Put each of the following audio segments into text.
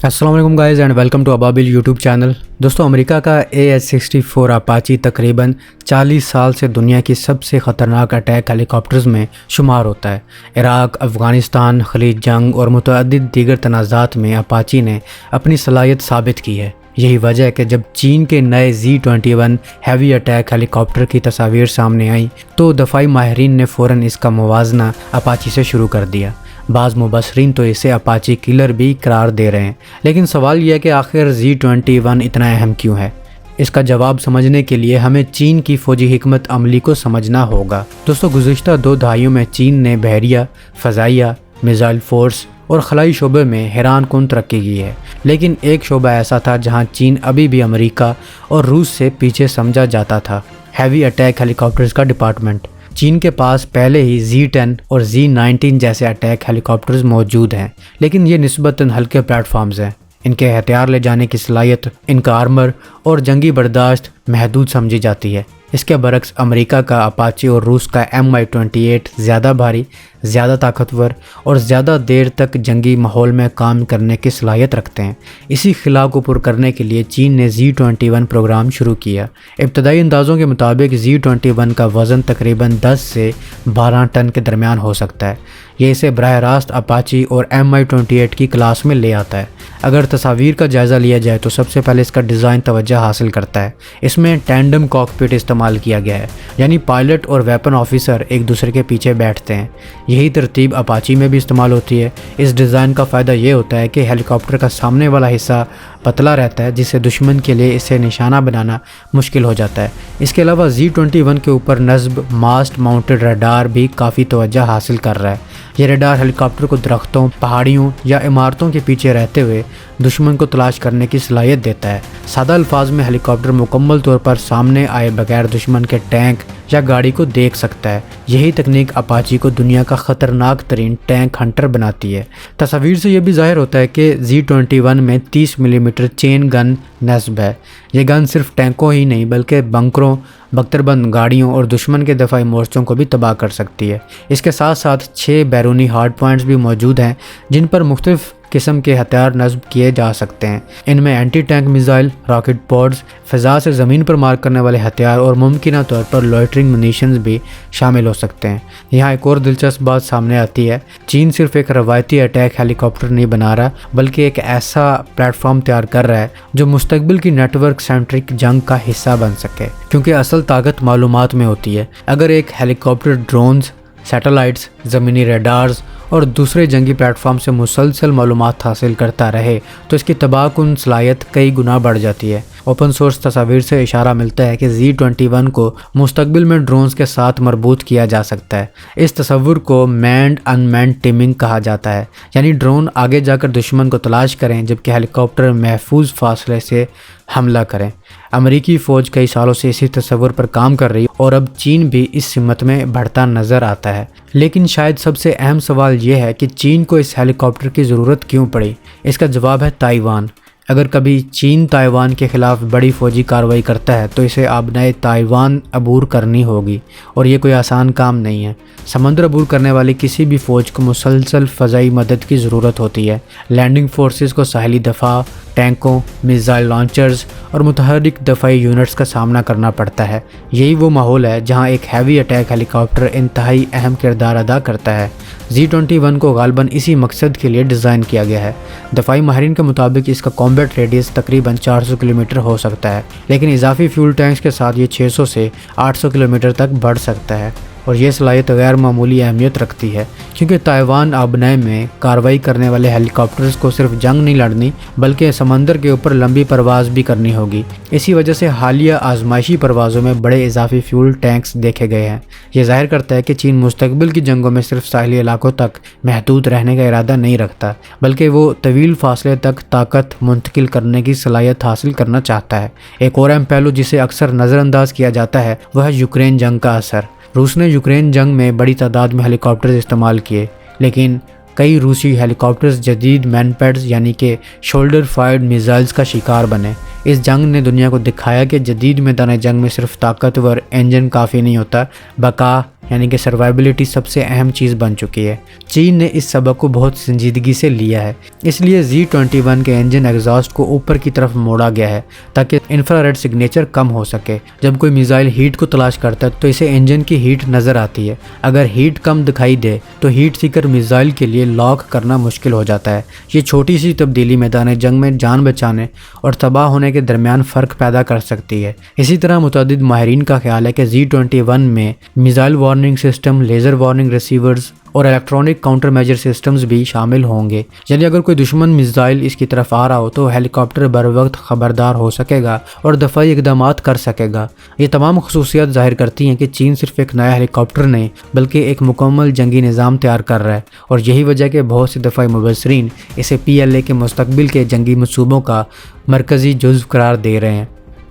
अस्सलाम वालेकुम guys and welcome to Ababil YouTube channel. दोस्तों, अमेरिका का AH-64 अपाची तकरीबन 40 साल से दुनिया की सबसे ख़तरनाक अटैक हेलीकॉप्टर्स में शुमार होता है। इराक़, अफ़गानिस्तान, खलीज जंग और मुतअद्दिद दीगर तनाज़ात में अपाची ने अपनी सलाहियत साबित की है। यही वजह है कि जब चीन के नए Z-21 हैवी अटैक हेलीकॉप्टर की तस्वीर सामने आई तो दफ़ाई माहिरीन ने फ़ौरन इसका मुवाजना अपाची से शुरू कर दिया। बाज़ मुबसरीन तो इसे अपाची किलर भी करार दे रहे हैं, लेकिन सवाल यह है कि आखिर Z-21 इतना अहम क्यों है। इसका जवाब समझने के लिए हमें चीन की फ़ौजी हिकमत अमली को समझना होगा। दोस्तों, गुज़िश्ता 2 दहाइयों में चीन ने बहरिया, फ़ज़ाइया, मिज़ाइल फ़ोर्स और खलाई शोबे में हैरान कुन तरक्की की है, लेकिन एक शोबा ऐसा था जहां चीन अभी भी अमेरिका और रूस से पीछे समझा जाता था। हैवी अटैक हेलीकॉप्टर्स का डिपार्टमेंट। चीन के पास पहले ही Z-10 और Z-19 जैसे अटैक हेलीकॉप्टर्स मौजूद हैं, लेकिन ये निस्बतन हल्के प्लेटफॉर्म्स हैं। इनके हथियार ले जाने की सलाहियत, इनका आर्मर और जंगी बर्दाश्त महदूद समझी जाती है। इसके बरक्स अमेरिका का अपाची और रूस का Mi-28 ज़्यादा भारी, ज़्यादा ताकतवर और ज़्यादा देर तक जंगी माहौल में काम करने की सलाहियत रखते हैं। इसी खिला को पुर करने के लिए चीन ने Z-21 प्रोग्राम शुरू किया। इब्तदाई अंदाज़ों के मुताबिक Z-21 का वज़न तकरीबन 10 से 12 टन के दरमियान हो सकता है। ये इसे बराह रास्त अपाची और Mi-28 की क्लास में ले आता है। अगर तस्वीर का जायज़ा लिया जाए तो सबसे पहले इसका डिज़ाइन तवज्जो हासिल करता है। इसमें टैंडम कॉकपिट इस्तेमाल किया गया है, यानी पायलट और वेपन ऑफिसर एक दूसरे के पीछे बैठते हैं। यही तरतीब अपाची में भी इस्तेमाल होती है। इस डिज़ाइन का फ़ायदा ये होता है कि हेलीकॉप्टर का सामने वाला हिस्सा पतला रहता है, जिससे दुश्मन के लिए इसे निशाना बनाना मुश्किल हो जाता है। इसके अलावा Z-21 के ऊपर नस्ब मास्ट माउंटेड रडार भी काफ़ी तवज्जो हासिल कर रहा है। ये रडार हेलीकॉप्टर को दरख्तों, पहाड़ियों या इमारतों के पीछे रहते हुए दुश्मन को तलाश करने की सलाहियत देता है। सादा अल्फाज में हेलीकॉप्टर मुकम्मल तौर पर सामने आए बगैर दुश्मन के टैंक या गाड़ी को देख सकता है। यही तकनीक अपाची को दुनिया का ख़तरनाक तरीन टैंक हंटर बनाती है। तस्वीर से यह भी ज़ाहिर होता है कि Z-21 में 30 मिलीमीटर चेन गन नस्ब है। ये गन सिर्फ टैंकों ही नहीं बल्कि बंकरों, बख्तरबंद गाड़ियों और दुश्मन के दफाई मोर्चों को भी तबाह कर सकती है। इसके साथ साथ 6 बैरूनी हार्ड पॉइंट्स भी मौजूद हैं जिन पर मुख्तलिफ किस्म के हथियार नस्ब किए जा सकते हैं। इनमें anti tank missile, rocket pods, फ़िज़ा से ज़मीन पर मार करने वाले हथियार और मुमकिन तौर पर लॉइटरिंग मुनीशंस भी शामिल हो सकते हैं। यहाँ एक और दिलचस्प बात सामने आती है। चीन सिर्फ एक रवायती अटैक हेलीकॉप्टर नहीं बना रहा, बल्कि एक ऐसा प्लेटफॉर्म तैयार कर रहा है जो मुस्तकबिल की नेटवर्क सेंट्रिक जंग का हिस्सा बन सके, क्योंकि असल ताकत मालूमात में होती है। अगर एक हेलीकॉप्टर ड्रोन्स, सैटेलाइट्स, ज़मीनी रडार्स और दूसरे जंगी प्लेटफॉर्म से मुसलसल मालूमात हासिल करता रहे तो इसकी तबाहकुन सलाहियत कई गुना बढ़ जाती है। ओपन सोर्स तस्वीर से इशारा मिलता है कि Z-21 को मुस्तकबिल में ड्रोन्स के साथ मरबूत किया जा सकता है। इस तस्वुर को मैन्ड अनमैन्ड टीमिंग कहा जाता है, यानी ड्रोन आगे जाकर दुश्मन को तलाश करें जबकि हेलीकॉप्टर महफूज फासले से हमला करें। अमेरिकी फ़ौज कई सालों से इसी तस्वुर पर काम कर रही है और अब चीन भी इस सिमत में बढ़ता नज़र आता है। लेकिन शायद सबसे अहम सवाल यह है कि चीन को इस हेलीकॉप्टर की ज़रूरत क्यों पड़ी। इसका जवाब है ताइवान। अगर कभी चीन ताइवान के ख़िलाफ़ बड़ी फ़ौजी कार्रवाई करता है तो इसे आबनाए ताइवान अबूर करनी होगी, और ये कोई आसान काम नहीं है। समंदर अबूर करने वाली किसी भी फ़ौज को मुसलसल फ़ज़ाई मदद की ज़रूरत होती है। लैंडिंग फोर्सेस को साहली दफ़ा, टैंकों, मिसाइल लॉन्चर्स और मुतहरिक दफ़ाई यूनिट्स का सामना करना पड़ता है। यही वो माहौल है जहां एक हैवी अटैक हेलीकॉप्टर इंतहाई अहम किरदार अदा करता है। Z-21 को गालबन इसी मकसद के लिए डिज़ाइन किया गया है। दफ़ाई माहिरीन के मुताबिक इसका कॉम्बैट रेडियस तकरीबन 400 किलोमीटर हो सकता है, लेकिन इजाफी फ्यूल टैंक्स के साथ ये 600 से 800 किलोमीटर तक बढ़ सकता है। और ये सलाहियत गैर मामूली अहमियत रखती है, क्योंकि ताइवान आबनाए में कार्रवाई करने वाले हेलीकॉप्टर्स को सिर्फ जंग नहीं लड़नी बल्कि समंदर के ऊपर लंबी परवाज़ भी करनी होगी। इसी वजह से हालिया आजमाइशी परवाज़ों में बड़े इजाफी फ्यूल टैंक्स देखे गए हैं। ये जाहिर करता है कि चीन मुस्तकबिल की जंगों में सिर्फ साहली इलाकों तक महदूद रहने का इरादा नहीं रखता, बल्कि वो तवील फासले तक ताकत मुंतकिल करने की सलाहियत हासिल करना चाहता है। एक और अहम पहलू जिसे अक्सर नज़रअंदाज किया जाता है वह है यूक्रेन जंग का असर। रूस ने यूक्रेन जंग में बड़ी तादाद में हेलीकॉप्टर्स इस्तेमाल किए, लेकिन कई रूसी हेलीकॉप्टर्स जदीद मैनपैड्स यानी कि शोल्डर फायर्ड मिसाइल्स का शिकार बने। اس جنگ نے دنیا کو دکھایا کہ جدید میدان جنگ میں صرف طاقتور انجن کافی نہیں ہوتا، بقا یعنی کہ سروائبلٹی سب سے اہم چیز بن چکی ہے۔ چین نے اس سبق کو بہت سنجیدگی سے لیا ہے، اس لیے Z-21 کے انجن ایگزاسٹ کو اوپر کی طرف موڑا گیا ہے تاکہ انفراریڈ سگنیچر کم ہو سکے۔ جب کوئی میزائل ہیٹ کو تلاش کرتا ہے تو اسے انجن کی ہیٹ نظر آتی ہے، اگر ہیٹ کم دکھائی دے تو ہیٹ سیکر میزائل کے لیے لاک کرنا مشکل ہو جاتا ہے۔ یہ چھوٹی سی تبدیلی میدان جنگ میں جان بچانے اور تباہ ہونے کے درمیان فرق پیدا کر سکتی ہے۔ اسی طرح متعدد ماہرین کا خیال ہے کہ Z-21 میں missile warning system, laser warning receivers اور الیکٹرانک کاؤنٹر میجر سسٹمز بھی شامل ہوں گے، یعنی اگر کوئی دشمن میزائل اس کی طرف آ رہا ہو تو ہیلی کاپٹر بر وقت خبردار ہو سکے گا اور دفاعی اقدامات کر سکے گا۔ یہ تمام خصوصیات ظاہر کرتی ہیں کہ چین صرف ایک نیا ہیلی کاپٹر نہیں بلکہ ایک مکمل جنگی نظام تیار کر رہا ہے، اور یہی وجہ کہ بہت سے دفاعی مبصرین اسے PLA کے مستقبل کے جنگی منصوبوں کا مرکزی جزو قرار دے رہے ہیں۔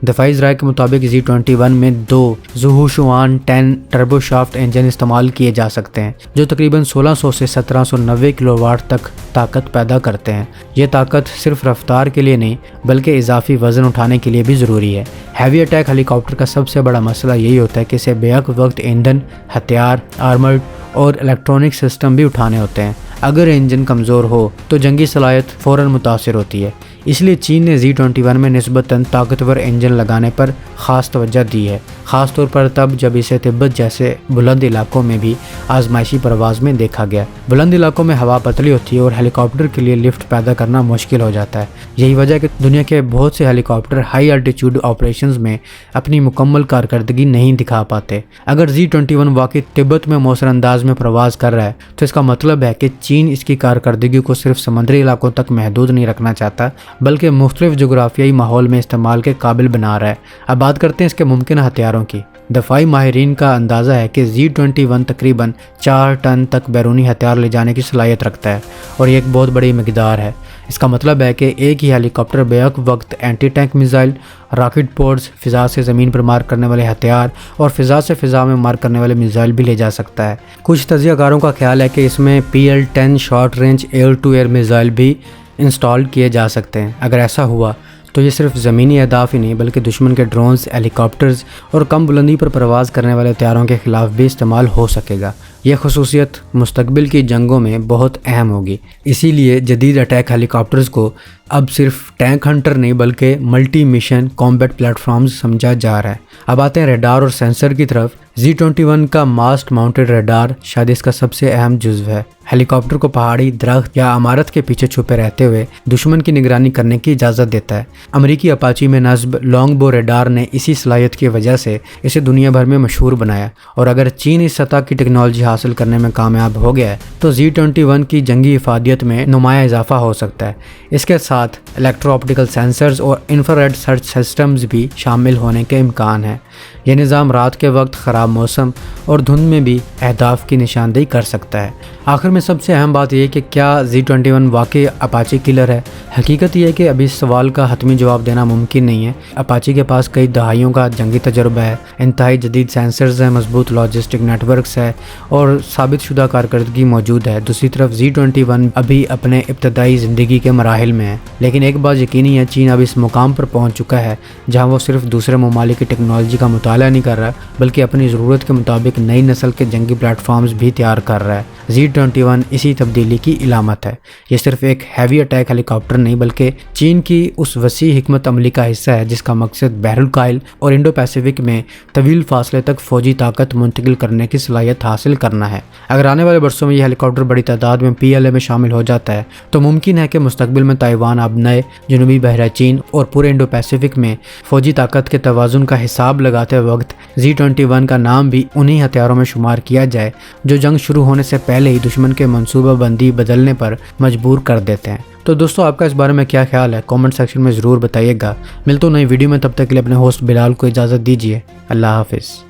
دفاعی ذرائع کے مطابق Z-21 میں 2 زوہوشوان 10 ٹربو شافٹ انجن استعمال کیے جا سکتے ہیں جو تقریباً 1600 سے 1790 کلو واٹ تک طاقت پیدا کرتے ہیں۔ یہ طاقت صرف رفتار کے لیے نہیں بلکہ اضافی وزن اٹھانے کے لیے بھی ضروری ہے۔ ہیوی اٹیک ہیلی کاپٹر کا سب سے بڑا مسئلہ یہی ہوتا ہے کہ اسے بیک وقت ایندھن، ہتھیار، آرمرڈ اور الیکٹرانک سسٹم بھی اٹھانے ہوتے ہیں۔ اگر انجن کمزور ہو تو جنگی صلاحیت فوراً متاثر ہوتی ہے، اس لیے چین نے Z-21 میں نسبتاً طاقتور انجن لگانے پر خاص توجہ دی ہے، خاص طور پر تب جب اسے تبت جیسے بلند علاقوں میں بھی آزمائشی پرواز میں دیکھا گیا۔ بلند علاقوں میں ہوا پتلی ہوتی ہے اور ہیلی کاپٹر کے لیے لفٹ پیدا کرنا مشکل ہو جاتا ہے۔ یہی وجہ ہے کہ دنیا کے بہت سے ہیلی کاپٹر ہائی الٹیٹیوڈ آپریشنز میں اپنی مکمل کارکردگی نہیں دکھا پاتے۔ اگر Z-21 واقعی تبت میں مؤثر انداز میں پرواز کر رہا ہے تو اس کا مطلب ہے کہ چین اس کی کارکردگی کو صرف سمندری علاقوں تک محدود نہیں رکھنا چاہتا بلکہ مختلف جغرافیائی ماحول میں استعمال کے قابل بنا رہا ہے۔ اب بات کرتے ہیں اس کے ممکنہ ہتھیاروں کی۔ دفاعی ماہرین کا اندازہ ہے کہ Z-21 تقریباً 4 ٹن تک بیرونی ہتھیار لے جانے کی صلاحیت رکھتا ہے، اور یہ ایک بہت بڑی مقدار ہے۔ اس کا مطلب ہے کہ ایک ہی ہیلی کاپٹر بیک وقت anti tank missile, rocket pods, فضا سے زمین پر مار کرنے والے ہتھیار اور فضا سے فضا میں مار کرنے والے میزائل بھی لے جا سکتا ہے۔ کچھ تجزیہ کاروں کا خیال ہے کہ اس میں PL-10 short range air to air missile بھی انسٹال کیے جا سکتے ہیں۔ اگر ایسا ہوا تو یہ صرف زمینی اہداف ہی نہیں بلکہ دشمن کے ڈرونز، ہیلی کاپٹرز اور کم بلندی پر پرواز کرنے والے ہتھیاروں کے خلاف بھی استعمال ہو سکے گا۔ یہ خصوصیت مستقبل کی جنگوں میں بہت اہم ہوگی، اسی لیے جدید اٹیک ہیلی کاپٹرز کو اب صرف ٹینک ہنٹر نہیں بلکہ multi mission combat platforms سمجھا جا رہا ہے۔ اب آتے ہیں ریڈار اور سینسر کی طرف۔ Z-21 کا ماسٹ ماؤنٹڈ ریڈار شاید اس کا سب سے اہم جزو ہے۔ ہیلی کاپٹر کو پہاڑی، درخت یا عمارت کے پیچھے چھپے رہتے ہوئے دشمن کی نگرانی کرنے کی اجازت دیتا ہے۔ امریکی اپاچی میں نصب لانگ بو ریڈار نے اسی صلاحیت کی وجہ سے اسے دنیا بھر میں مشہور بنایا، اور اگر چین اس سطح کی ٹیکنالوجی حاصل کرنے میں کامیاب ہو گیا ہے تو Z-21 کی جنگی افادیت میں نمایاں اضافہ ہو سکتا ہے۔ اس کے ساتھ الیکٹرو آپٹیکل سینسرز اور انفراریڈ سرچ سسٹمز بھی شامل ہونے کے امکان ہیں۔ یہ نظام رات کے وقت خراب موسم اور دھند میں بھی اہداف کی نشاندہی کر سکتا ہے۔ آخر میں سب سے اہم بات یہ ہے کہ کیا Z-21 واقعی اپاچی کلر ہے؟ حقیقت یہ ہے کہ ابھی اس سوال کا حتمی جواب دینا ممکن نہیں ہے۔ اپاچی کے پاس کئی دہائیوں کا جنگی تجربہ ہے، انتہائی جدید سینسرز ہیں، مضبوط لاجسٹک نیٹ ورکس ہے اور ثابت شدہ کارکردگی موجود ہے۔ دوسری طرف Z-21 ابھی اپنے ابتدائی زندگی کے مراحل میں ہے، لیکن ایک بات یقینی ہے، چین اب اس مقام پر پہنچ چکا ہے جہاں وہ صرف دوسرے ممالک کی ٹیکنالوجی کا مطالعہ نہیں کر رہا بلکہ اپنی ضرورت کے مطابق نئی نسل کے جنگی پلیٹ فارمز بھی تیار کر رہا ہے۔ Z-21 اسی تبدیلی کی علامت ہے۔ یہ صرف ایک ہیوی اٹیک ہیلی کاپٹر نہیں بلکہ چین کی اس وسیع حکمت عملی کا حصہ ہے جس کا مقصد بحر الکاہل اور انڈو پیسیفک میں طویل فاصلے تک فوجی طاقت منتقل کرنے کی صلاحیت حاصل کرنا ہے۔ اگر آنے والے برسوں میں یہ ہیلی کاپٹر بڑی تعداد میں PLA میں شامل ہو جاتا ہے تو ممکن ہے کہ مستقبل میں تائیوان اب نئے جنوبی بحیرہ چین اور پورے انڈو پیسیفک میں فوجی طاقت کے توازن کا حساب لگاتے وقت Z-21 کا نام بھی انہی ہتھیاروں میں شمار کیا جائے جو جنگ شروع ہونے سے پہلے ہی دشمن کے منصوبہ بندی بدلنے پر مجبور کر دیتے ہیں۔ تو دوستو آپ کا اس بارے میں کیا خیال ہے؟ کامنٹ سیکشن میں ضرور بتائیے گا۔ ملتا ہوں نئی ویڈیو میں، تب تک کے لیے اپنے ہوسٹ بلال کو اجازت دیجیے۔ اللہ حافظ۔